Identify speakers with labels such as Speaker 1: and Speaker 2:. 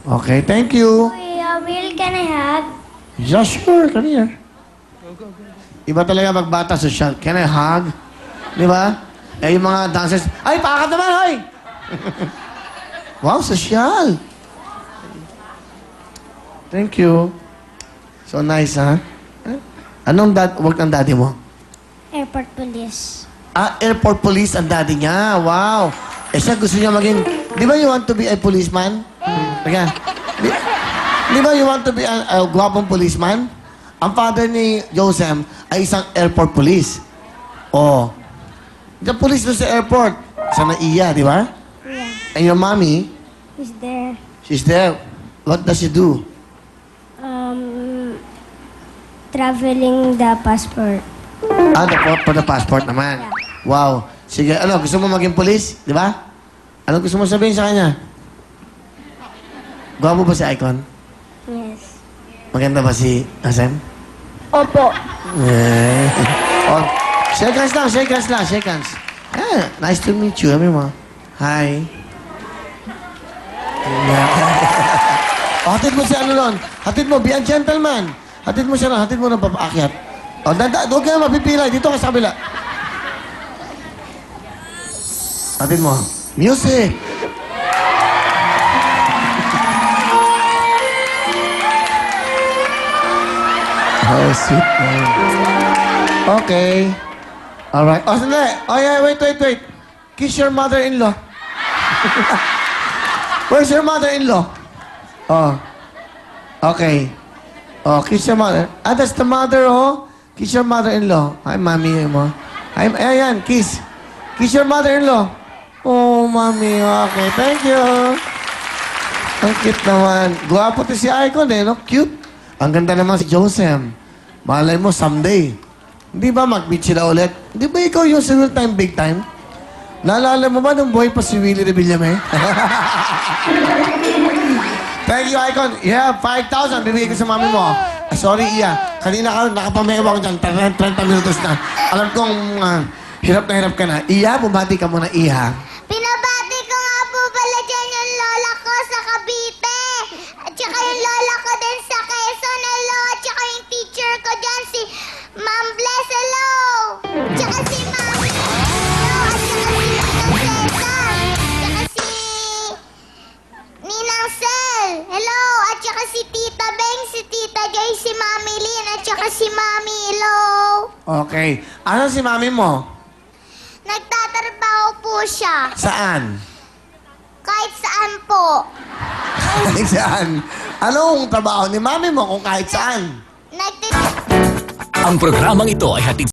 Speaker 1: Okay, thank you.
Speaker 2: Kuya Will, can I hug?
Speaker 1: Yeah, sure. Come here. Iba talaga magbata social. Can I hug? Di ba? Eh, yung mga dancers, ay, pakat naman, hoy! Wow, social. Thank you. So nice, ha? Anong work ng daddy mo?
Speaker 2: Airport police.
Speaker 1: Ah, airport police ang daddy niya. Wow. Eh siya gusto niya maging... Di ba you want to be a policeman? Teka. Di ba you want to be a gwapong policeman? Ang father ni Joseph ay isang airport police. Oh. The police doon sa airport. Sa Naiya, di ba?
Speaker 2: Yeah.
Speaker 1: And your mommy,
Speaker 2: Who's there?
Speaker 1: she's there. What does she do?
Speaker 2: Traveling the passport.
Speaker 1: Ah, for the passport naman. Wow. Sige, ano, gusto mo maging police? Di ba? Ano gusto mo sabihin sa kanya? Gwapo ba si Icon?
Speaker 2: Yes.
Speaker 1: Maganda ba si Asem?
Speaker 2: Opo.
Speaker 1: Eh. Oh, shake hands lang, shake hands lang, shake hands. Ah, nice to meet you. Sabi mo. Hi. Oh, hatid mo si ano nun. Hatid mo, be a gentleman. Hatid mo siya na, hatid mo na papaakyat. O, huwag ka na mapipilay. Dito ka sa kabila. Hatid mo. Music! Oh, sweet man. Okay. Alright. Oh, sandali. Oh, yeah, wait. Kiss your mother-in-law. Where's your mother-in-law? Oh. Okay. Oh, kiss your mother. Ah, that's the mother, oh. Kiss your mother-in-law. Hi, mommy mo. Hi, ayan, kiss. Kiss your mother-in-law. Oh, mommy. Okay, thank you. Ang cute naman. Guwapo to si Icon, eh, no? Cute. Ang ganda naman si Joseph. Malay mo, someday. Hindi ba mag-meet sila ulit? Hindi ba ikaw yung single time, big time? Naalala mo ba nung buhay pa si Willie Revillame? Thank you, Icon. Yeah, 5,000. Bibigay ko sa mami mo. Ah, sorry, Iya. Kanina ka, nakapamewang dyan. 30 minutos na. Alam kong hirap na hirap ka na. Iya, bumati ka muna, Iya.
Speaker 2: Pinabati ko nga po pala dyan yung lola ko sa Cavite. At saka yung lola ko din sa Quezon. Hello. At saka yung teacher ko dyan, si Ma'am Bless. Hello. At saka si Mami. Hello. At saka si Ninang Zeta. At saka si Ninang Sel. Hello. At saka si Tita Beng, si Tita Joy, si Mami Lynn. At saka si Mami. Hello.
Speaker 1: Okay. Ano si mami mo?
Speaker 2: Nagtatrabaho po siya.
Speaker 1: Saan?
Speaker 2: Kahit saan po.
Speaker 1: Kahit saan? Anong trabaho ni mami mo kung kahit saan?
Speaker 2: Nagtit...
Speaker 3: Ang programang ito ay hatid